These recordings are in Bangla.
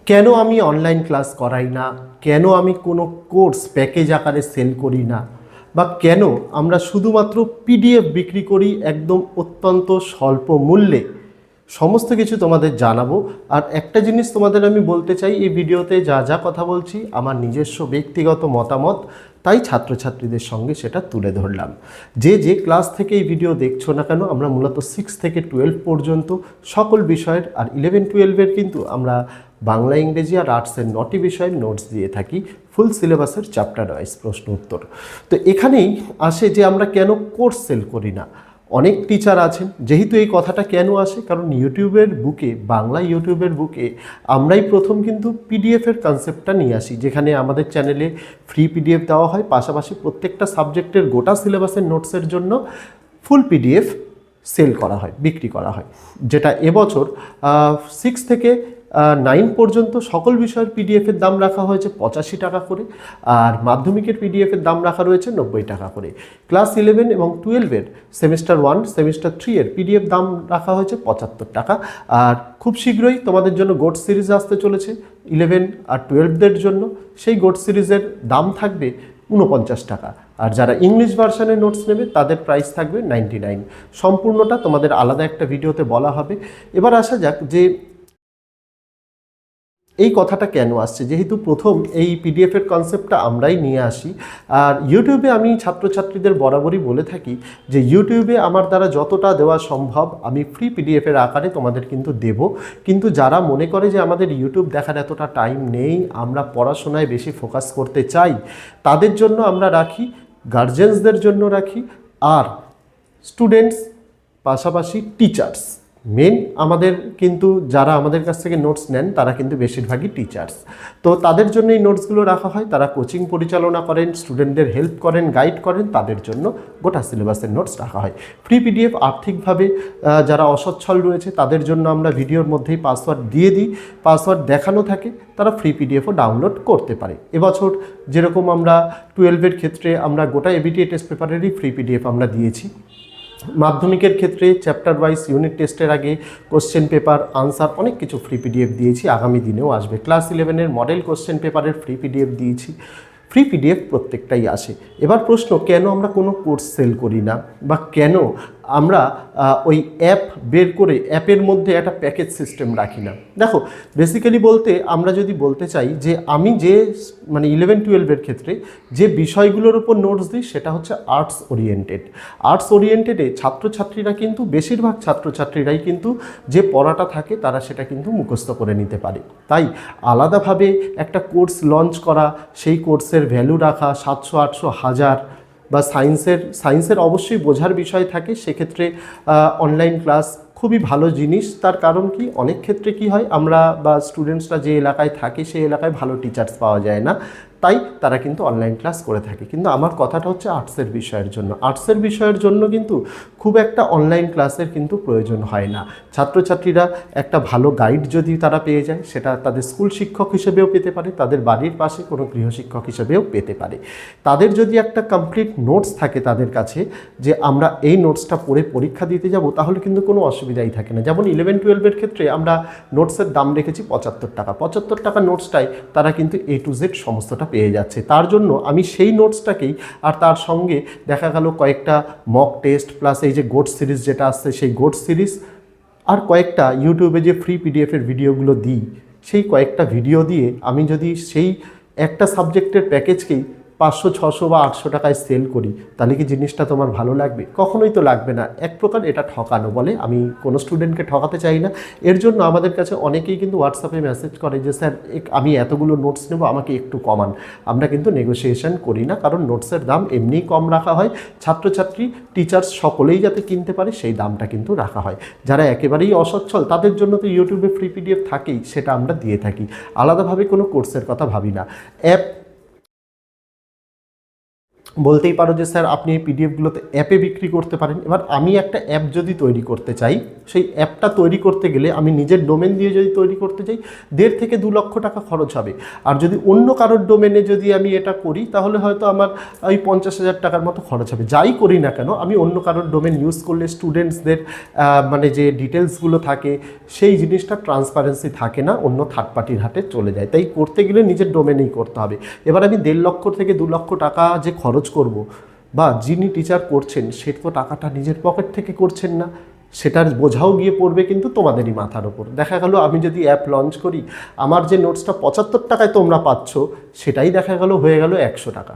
কেন আমি অনলাইন ক্লাস করাই না, কেন আমি কোনো কোর্স প্যাকেজ আকারে সেল করি না, বা কেন আমরা শুধুমাত্র পিডিএফ বিক্রি করি একদম অত্যন্ত স্বল্প মূল্যে, সমস্ত কিছু তোমাদের জানাবো। আর একটা জিনিস তোমাদের আমি বলতে চাই, এই ভিডিওতে যা যা কথা বলছি আমার নিজস্ব ব্যক্তিগত মতামত, তাই ছাত্রছাত্রীদের সঙ্গে সেটা তুলে ধরলাম। যে ক্লাস থেকে এই ভিডিও দেখছো না কেন, আমরা মূলত 6 থেকে 12 পর্যন্ত সকল বিষয়ের, আর 11-12-এর কিন্তু আমরা বাংলা, ইংরেজি আর আর্টসের 9টি বিষয়ের নোটস দিয়ে থাকি, ফুল সিলেবাসের চ্যাপ্টার ওয়াইজ প্রশ্ন উত্তর। তো এখানেই আসে যে আমরা কেন কোর্স সেল করি না। অনেক টিচার আছেন, যেহেতু এই কথাটা কেন আসে, কারণ ইউটিউবের বুকে, বাংলা ইউটিউবের বুকে আমরাই প্রথম কিন্তু পিডিএফের কনসেপ্টটা নিয়ে আসি, যেখানে আমাদের চ্যানেলে ফ্রি পিডিএফ দেওয়া হয়, পাশাপাশি প্রত্যেকটা সাবজেক্টের গোটা সিলেবাসের নোটসের জন্য ফুল পিডিএফ সেল করা হয়, বিক্রি করা হয়। যেটা এবছর 6 থেকে 9 পর্যন্ত সকল বিষয়ের পিডিএফের দাম রাখা হয়েছে 85 টাকা করে, আর মাধ্যমিকের পিডিএফের দাম রাখা রয়েছে 90 টাকা করে। ক্লাস 11 এবং 12-এর সেমিস্টার 1, সেমিস্টার 3-এর পিডিএফ দাম রাখা হয়েছে 75 টাকা। আর খুব শীঘ্রই তোমাদের জন্য গোট সিরিজ আসতে চলেছে 11 আর 12দের জন্য, সেই গোট সিরিজের দাম থাকবে 49 টাকা। আর যারা ইংলিশ ভার্সানের নোটস নেবে তাদের প্রাইস থাকবে 99। সম্পূর্ণটা তোমাদের আলাদা একটা ভিডিওতে বলা হবে। এবার আসা যাক যে এই কথাটা কেন আসছে। যেহেতু প্রথম এই পিডিএফের কনসেপ্টটা আমরাই নিয়ে আসি, আর ইউটিউবে আমি ছাত্রছাত্রীদের বরাবরই বলে থাকি যে ইউটিউবে আমার দ্বারা যতটা দেওয়া সম্ভব আমি ফ্রি পিডিএফের আকারে তোমাদের কিন্তু দেব। কিন্তু যারা মনে করে যে আমাদের ইউটিউব দেখার এতটা টাইম নেই, আমরা পড়াশোনায় বেশি ফোকাস করতে চাই, তাদের জন্য আমরা রাখি, গার্জেন্সদের জন্য রাখি, আর স্টুডেন্টস, পাশাপাশি টিচার্স। মেন আমাদের কিন্তু যারা আমাদের কাছ থেকে নোটস নেন তারা কিন্তু বেশিরভাগই টিচার্স। তো তাদের জন্য এই নোটসগুলো রাখা হয়। তারা কোচিং পরিচালনা করেন, স্টুডেন্টদের হেল্প করেন, গাইড করেন, তাদের জন্য গোটা সিলেবাসের নোটস রাখা হয়। ফ্রি পিডিএফ আর্থিকভাবে যারা অসচ্ছল রয়েছে তাদের জন্য আমরা ভিডিওর মধ্যেই পাসওয়ার্ড দিয়ে দিই, পাসওয়ার্ড দেখানো থাকে, তারা ফ্রি পিডিএফও ডাউনলোড করতে পারে। এবছর যেরকম আমরা 12-এর ক্ষেত্রে আমরা গোটা এবিটিএ টেস্ট পেপারেরই ফ্রি পিডিএফ আমরা দিয়েছি। মাধ্যমিকের ক্ষেত্রে চ্যাপ্টার ওয়াইজ ইউনিট টেস্টের আগে কোশ্চেন পেপার, আনসার, অনেক কিছু ফ্রি পিডিএফ দিয়েছি, আগামী দিনেও আসবে। ক্লাস 11-এর মডেল কোশ্চেন পেপারের ফ্রি পিডিএফ দিয়েছি। ফ্রি পিডিএফ প্রত্যেকটাই আসে। এবার প্রশ্ন, কেন আমরা কোনো কোর্স সেল করি না, বা কেন আমরা ওই অ্যাপ বের করে অ্যাপের মধ্যে একটা প্যাকেজ সিস্টেম রাখি না। দেখো, বেসিক্যালি বলতে আমরা যদি বলতে চাই যে আমি যে 11-12-এর ক্ষেত্রে যে বিষয়গুলোর উপর নোটস দিই সেটা হচ্ছে আর্টস ওরিয়েন্টেড। আর্টস ওরিয়েন্টেডে ছাত্রছাত্রীরা কিন্তু, বেশিরভাগ ছাত্রছাত্রীরাই কিন্তু যে পড়াটা থাকে তারা সেটা কিন্তু মুখস্থ করে নিতে পারে। তাই আলাদাভাবে একটা কোর্স লঞ্চ করা, সেই কোর্সের ভ্যালু রাখা 700, 800, 1000, বা সায়েন্সের অবশ্যই বোঝার বিষয় থাকে, সেক্ষেত্রে অনলাইন ক্লাস খুবই ভালো জিনিস। তার কারণ কি, অনেক ক্ষেত্রে কি হয়, আমরা বা স্টুডেন্টসরা যে এলাকায় থাকে সেই এলাকায় ভালো টিচার্স পাওয়া যায় না, তাই তারা কিন্তু অনলাইন ক্লাস করে থাকে। কিন্তু আমার কথাটা হচ্ছে আর্টসের বিষয়ের জন্য। আর্টসের বিষয়ের জন্য কিন্তু খুব একটা অনলাইন ক্লাসের কিন্তু প্রয়োজন হয় না। ছাত্রছাত্রীরা একটা ভালো গাইড যদি তারা পেয়ে যায়, সেটা তাদের স্কুল শিক্ষক হিসেবেও পেতে পারে, তাদের বাড়ির পাশে কোনো গৃহশিক্ষক হিসেবেও পেতে পারে। তাদের যদি একটা কমপ্লিট নোটস থাকে তাদের কাছে, যে আমরা এই নোটসটা পড়ে পরীক্ষা দিতে যাব, তাহলে কিন্তু কোনো অসুবিধাই থাকে না। যেমন 11-12-এর ক্ষেত্রে আমরা নোটসের দাম রেখেছি 75 টাকা। 75 টাকা নোটসটাই তারা কিন্তু A to Z সমস্তটা পেয়ে যাচ্ছে। তার জন্য আমি সেই নোটসটাকেই, আর তার সঙ্গে দেখা গেল কয়েকটা মক টেস্ট, প্লাস এই যে গোট সিরিজ যেটা আসছে সেই গোট সিরিজ, আর কয়েকটা ইউটিউবে যে ফ্রি পিডিএফের ভিডিওগুলো দিই, সেই কয়েকটা ভিডিও দিয়ে আমি যদি সেই একটা সাবজেক্টের প্যাকেজকেই 500, 600 বা 800 টাকায় সেল করি, তাহলে কি জিনিসটা তোমার ভালো লাগবে? কখনোই তো লাগবে না। এক প্রকার এটা ঠকানো বলে। আমি কোনো স্টুডেন্টকে ঠকাতে চাই না। এর জন্য আমাদের কাছে অনেকেই কিন্তু হোয়াটসঅ্যাপে মেসেজ করে যে স্যার আমি এতগুলো নোটস নেব, আমাকে একটু কমান। আমরা কিন্তু নেগোসিয়েশন করি না, কারণ নোটসের দাম এমনিই কম রাখা হয়। ছাত্রছাত্রী, টিচার্স সকলেই যাতে কিনতে পারে সেই দামটা কিন্তু রাখা হয়। যারা একেবারেই অসচ্ছল তাদের জন্য তো ইউটিউবে ফ্রি পিডিএফ থাকেই, সেটা আমরা দিয়ে থাকি। আলাদাভাবে কোনো কোর্সের কথা ভাবি না। বলতেই পারো যে স্যার আপনি এই পিডিএফগুলোতে অ্যাপে বিক্রি করতে পারেন। এবার আমি একটা অ্যাপ যদি তৈরি করতে চাই, সেই অ্যাপটা তৈরি করতে গেলে আমি নিজের ডোমেন দিয়ে যদি তৈরি করতে চাই 1.5 থেকে 2 লক্ষ টাকা খরচ হবে। আর যদি অন্য কারোর ডোমেনে যদি আমি এটা করি তাহলে হয়তো আমার ওই 50,000 টাকার মতো খরচ হবে। যাই করি না কেন আমি অন্য কারোর ডোমেন ইউজ করলে স্টুডেন্টসদের মানে যে ডিটেলসগুলো থাকে সেই জিনিসটা ট্রান্সপারেন্সি থাকে না, অন্য থার্ড পার্টির হাতে চলে যায়। তাই করতে গেলে নিজের ডোমেনেই করতে হবে। এবার আমি 1.5 লক্ষ থেকে 2 লক্ষ টাকা যে খরচ করব, বা যিনি টিচার করছেন সে তো টাকাটা নিজের পকেট থেকে করছেন না, সেটার বোঝাও গিয়ে পড়বে কিন্তু তোমাদেরই মাথার ওপর। দেখা গেল আমি যদি অ্যাপ লঞ্চ করি, আমার যে নোটসটা 75 টাকায় তোমরা পাচ্ছ সেটাই দেখা গেল হয়ে গেল 100 টাকা।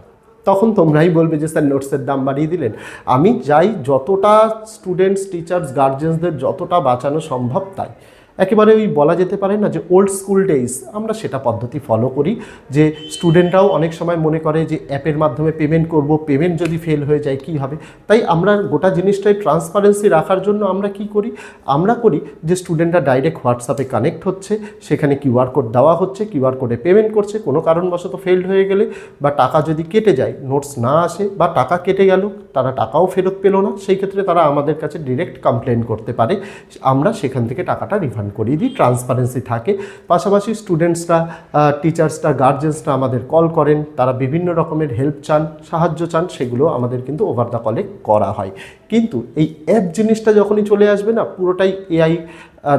তখন তোমরাই বলবে যে স্যার নোটসের দাম বাড়িয়ে দিলেন। আমি যাই যতটা স্টুডেন্টস, টিচার্স, গার্জিয়ানসদের যতটা বাঁচানো সম্ভব তাই। একেবারে ওই বলা যেতে পারে না যে ওল্ড স্কুল ডেইজ, আমরা সেটা পদ্ধতি ফলো করি। যে স্টুডেন্টরাও অনেক সময় মনে করে যে অ্যাপের মাধ্যমে পেমেন্ট করব, পেমেন্ট যদি ফেল হয়ে যায় কী হবে। তাই আমরা গোটা জিনিসটাই ট্রান্সপারেন্সি রাখার জন্য আমরা কি করি, আমরা করি যে স্টুডেন্টরা ডাইরেক্ট হোয়াটসঅ্যাপে কানেক্ট হচ্ছে, সেখানে কিউআর কোড দেওয়া হচ্ছে, কিউআর কোডে পেমেন্ট করছে। কোনো কারণবশত ফেলড হয়ে গেলে বা টাকা যদি কেটে যায়, নোটস না আসে বা টাকা কেটে গেল, তারা টাকাও ফেরত পেল না, সেই ক্ষেত্রে তারা আমাদের কাছে ডিরেক্ট কমপ্লেন করতে পারে, আমরা সেখান থেকে টাকাটা রিফান্ড করিয়ে দিই। ট্রান্সপারেন্সি থাকে। পাশাপাশি স্টুডেন্টসরা, টিচার্সরা, গার্জেন্সরা আমাদের কল করেন, তারা বিভিন্ন রকমের হেল্প চান, সাহায্য চান, সেগুলো আমাদের কিন্তু ওভার দ্য কলে করা হয়। কিন্তু এই অ্যাপ জিনিসটা যখনই চলে আসবে না, পুরোটাই এআই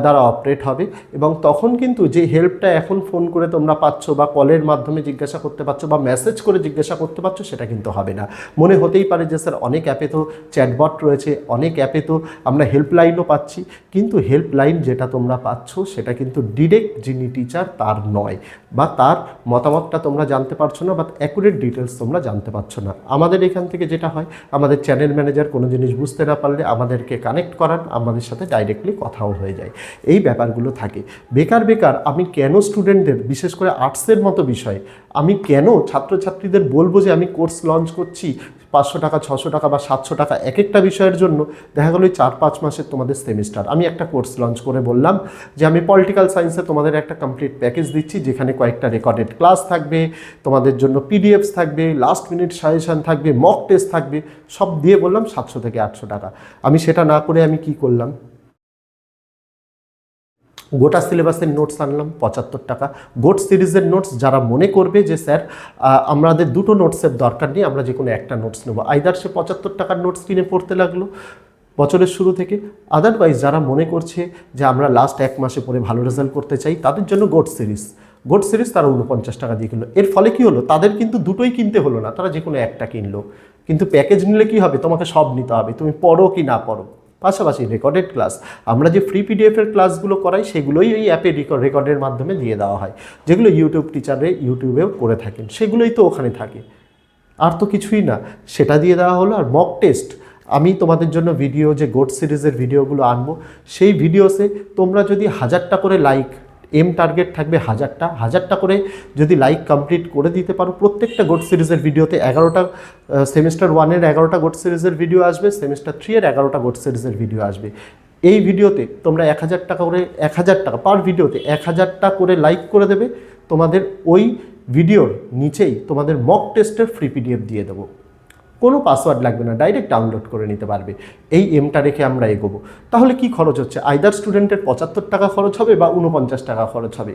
দ্বারা অপারেট হবে, এবং তখন কিন্তু যে হেল্পটা এখন ফোন করে তোমরা পাচ্ছ বা কলের মাধ্যমে জিজ্ঞাসা করতে পারছো বা মেসেজ করে জিজ্ঞাসা করতে পারছো, সেটা কিন্তু হবে না। মনে হতেই পারে যে স্যার অনেক অ্যাপে তো চ্যাটবট রয়েছে, অনেক অ্যাপে তো আমরা হেল্পলাইনও পাচ্ছি, কিন্তু হেল্পলাইন যেটা তোমরা পাচ্ছ সেটা কিন্তু ডিরেক্ট যিনি টিচার তার নয়, বা তার মতামতটা তোমরা জানতে পারছো না, বা অ্যাকুরেট ডিটেলস তোমরা জানতে পারছো না। আমাদের এখান থেকে যেটা হয়, আমাদের চ্যানেল ম্যানেজার কোনো জিনিস বুঝতে না পারলে আমাদেরকে কানেক্ট করান, আমাদের সাথে ডাইরেক্টলি কথাও হয়ে যায়। এই ব্যাপারগুলো থাকে। বেকার আমি কেন স্টুডেন্টদের, বিশেষ করে আর্টসের মতো বিষয়ে, আমি কেন ছাত্রছাত্রীদের বলবো যে আমি কোর্স লঞ্চ করছি 500 টাকা, 600 টাকা বা 700 টাকা এক একটা বিষয়ের জন্য। দেখা গেলো 4-5 মাসের তোমাদের সেমিস্টার, আমি একটা কোর্স লঞ্চ করে বললাম যে আমি পলিটিক্যাল সায়েন্সে তোমাদের একটা কমপ্লিট প্যাকেজ দিচ্ছি, যেখানে কয়েকটা রেকর্ডেড ক্লাস থাকবে, তোমাদের জন্য পিডিএফস থাকবে, লাস্ট মিনিট সাজেশন থাকবে, মক টেস্ট থাকবে, সব দিয়ে বললাম 700 থেকে 800 টাকা। আমি সেটা না করে আমি কি করলাম, গোটা সিলেবাসের নোটস আনলাম 75 টাকা। গোট সিরিজের নোটস যারা মনে করবে যে স্যার আমাদের দুটো নোটসের দরকার নেই, আমরা যে কোনো একটা নোটস নেবো, আইদার সে 75 টাকার নোটস কিনে পড়তে লাগলো বছরের শুরু থেকে, আদারওয়াইজ যারা মনে করছে যে আমরা লাস্ট 1 মাসে পরে ভালো রেজাল্ট করতে চাই, তাদের জন্য গোট সিরিজ তারা 49 টাকা দিয়ে কিনলো। এর ফলে কি হলো, তাদের কিন্তু দুটোই কিনতে হলো না, তারা যে কোনো একটা কিনলো। কিন্তু প্যাকেজ নিলে কি হবে, তোমাকে সব নিতে হবে, তুমি পড়ো কি না পড়ো। পাশাপাশি রেকর্ডেড ক্লাস, আমরা যে ফ্রি পিডিএফের ক্লাসগুলো করাই সেগুলোই এই অ্যাপে রেকর্ডের মাধ্যমে দিয়ে দেওয়া হয়, যেগুলো ইউটিউব টিচারে ইউটিউবেও করে থাকেন, সেগুলোই তো ওখানে থাকে, আর তো কিছুই না, সেটা দিয়ে দেওয়া হলো। আর মক টেস্ট, আমি তোমাদের জন্য ভিডিও, যে গোট সিরিজের ভিডিওগুলো আনবো, সেই ভিডিওসে তোমরা যদি 1000টা করে লাইক, টার্গেট থাকবে 1000টা করে যদি লাইক কমপ্লিট করে দিতে পারো, প্রত্যেকটা গোট সিরিজের ভিডিওতে 11টা, সেমিস্টার 1-এর 11টা গোট সিরিজের ভিডিও আসবে, সেমিস্টার 3-এর 11টা গোট সিরিজের ভিডিও আসবে। এই ভিডিওতে তোমরা 1000 টাকা করে, 1000 টাকা পার ভিডিওতে 1000টা করে লাইক করে দেবে, তোমাদের ওই ভিডিওর নিচেই তোমাদের মক টেস্টের ফ্রি পিডিএফ দিয়ে দেবো। কোনো পাসওয়ার্ড লাগবে না, ডাইরেক্ট ডাউনলোড করে নিতে পারবে। এই এমটা রেখে আমরা এগোবো। তাহলে কি খরচ হচ্ছে, আইদার স্টুডেন্টের 75 টাকা খরচ হবে বা 49 টাকা খরচ হবে।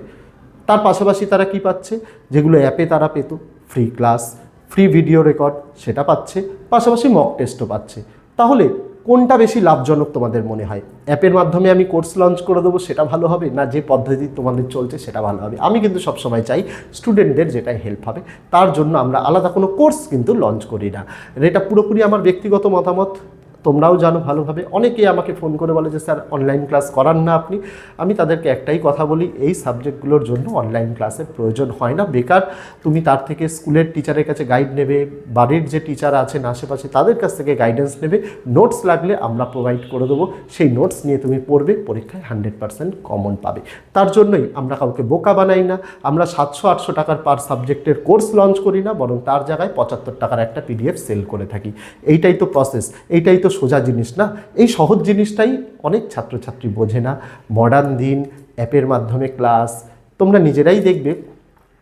তার পাশাপাশি তারা কি পাচ্ছে, যেগুলো অ্যাপে তারা পেত, free class, free video record, সেটা পাচ্ছে, পাশাপাশি মক টেস্টও পাচ্ছে। তাহলে কোনটা বেশি লাভজনক তোমাদের মনে হয়, অ্যাপের মাধ্যমে আমি কোর্স লঞ্চ করে দেবো সেটা ভালো হবে, না যে পদ্ধতি তোমাদের চলছে সেটা ভালো হবে? আমি কিন্তু সবসময় চাই স্টুডেন্টদের যেটাই হেল্প হবে, তার জন্য আমরা আলাদা কোনো কোর্স কিন্তু লঞ্চ করি না। এটা পুরোপুরি আমার ব্যক্তিগত মতামত, তোমরাও জানো ভালোভাবে। অনেকেই আমাকে ফোন করে বলে যে স্যার অনলাইন ক্লাস করান না আপনি। আমি তাদেরকে একটাই কথা বলি, এই সাবজেক্টগুলোর জন্য অনলাইন ক্লাসের প্রয়োজন হয় না। বেকার তুমি তার থেকে স্কুলের টিচারের কাছে গাইড নেবে, বাড়ির যে টিচার আছেন আশেপাশে তাদের কাছ থেকে গাইডেন্স নেবে, নোটস লাগলে আমরা প্রোভাইড করে দেবো, সেই নোটস নিয়ে তুমি পড়বে, পরীক্ষায় 100% কমন পাবে। তার জন্যই আমরা কাউকে বোকা বানাই না, আমরা 700-800 টাকার পার সাবজেক্টের কোর্স লঞ্চ করি না, বরং তার জায়গায় 75 টাকার একটা পিডিএফ সেল করে থাকি। এইটাই তো প্রসেস, এইটাই তো সোজা জিনিস না। এই সহজ জিনিসটাই অনেক ছাত্রছাত্রী বোঝে না। মডার্ন দিন, অ্যাপের মাধ্যমে ক্লাস, তোমরা নিজেরাই দেখবে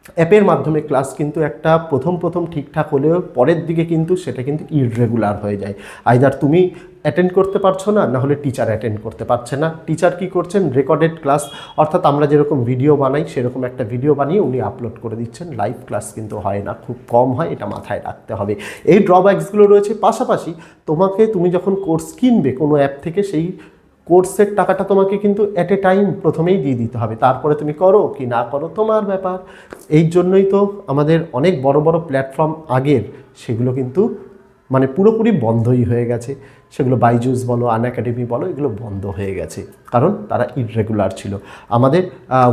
অ্যাপের মাধ্যমে ক্লাস কিন্তু একটা প্রথম ঠিকঠাক হলেও পরের দিকে কিন্তু সেটা কিন্তু ইররেগুলার হয়ে যায়। আইদার তুমি অ্যাটেন্ড করতে পারছো না, না হলে টিচার অ্যাটেন্ড করতে পারছে না। টিচার কি করছেন, রেকর্ডেড ক্লাস, অর্থাৎ আমরা যেরকম ভিডিও বানাই সেরকম একটা ভিডিও বানিয়ে উনি আপলোড করে দিচ্ছেন। লাইভ ক্লাস কিন্তু হয় না, খুব কম হয়, এটা মাথায় রাখতে হবে। এই ড্রব্যাকসগুলো রয়েছে। পাশাপাশি তুমি যখন কোর্স কিনবে কোনো অ্যাপ থেকে, সেই কোর্সের টাকাটা তোমাকে কিন্তু অ্যাট এ টাইম প্রথমেই দিয়ে দিতে হবে, তারপরে তুমি করো কি না করো তোমার ব্যাপার। এই জন্যই তো আমাদের অনেক বড় বড় প্ল্যাটফর্ম আগের সেগুলো কিন্তু মানে পুরোপুরি বন্ধই হয়ে গেছে। সেগুলো বাইজুস বলো, আনএকাডেমি বলো, এগুলো বন্ধ হয়ে গেছে, কারণ তারা ইররেগুলার ছিল। আমাদের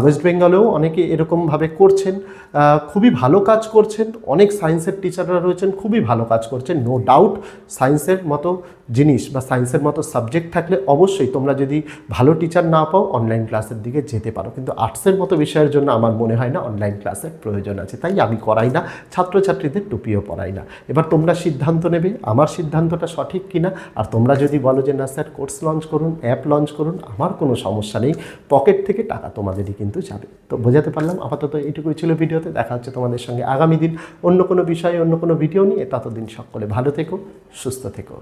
ওয়েস্ট বেঙ্গলেও অনেকে এরকমভাবে করছেন, খুবই ভালো কাজ করছেন। অনেক সায়েন্সের টিচাররা রয়েছেন, খুবই ভালো কাজ করছেন, নো ডাউট। সায়েন্সের মতো জিনিস বা সায়েন্সের মতো সাবজেক্ট থাকলে অবশ্যই তোমরা যদি ভালো টিচার না পাও অনলাইন ক্লাসের দিকে যেতে পারো, কিন্তু আর্টসের মতো বিষয়ের জন্য আমার মনে হয় না অনলাইন ক্লাসের প্রয়োজন আছে। তাই আমি করাই না, ছাত্রছাত্রীদের টুপিও পড়াই না। এবার তোমরা সিদ্ধান্ত নেবে আমার সিদ্ধান্তটা সঠিক কিনা। আর তোমরা যদি বলো যে না স্যার কোর্স লঞ্চ করুন, অ্যাপ লঞ্চ করুন, আমার কোনো সমস্যা নেই, পকেট থেকে টাকা তোমাদেরই কিন্তু যাবে। তো বোঝাতে পারলাম। আপাতত এইটুকুই ছিল ভিডিওতে। দেখা হচ্ছে তোমাদের সঙ্গে আগামী দিন অন্য কোনো বিষয়ে, অন্য কোনো ভিডিও নিয়ে। ততদিন সকলে ভালো থেকো, সুস্থ থেকো।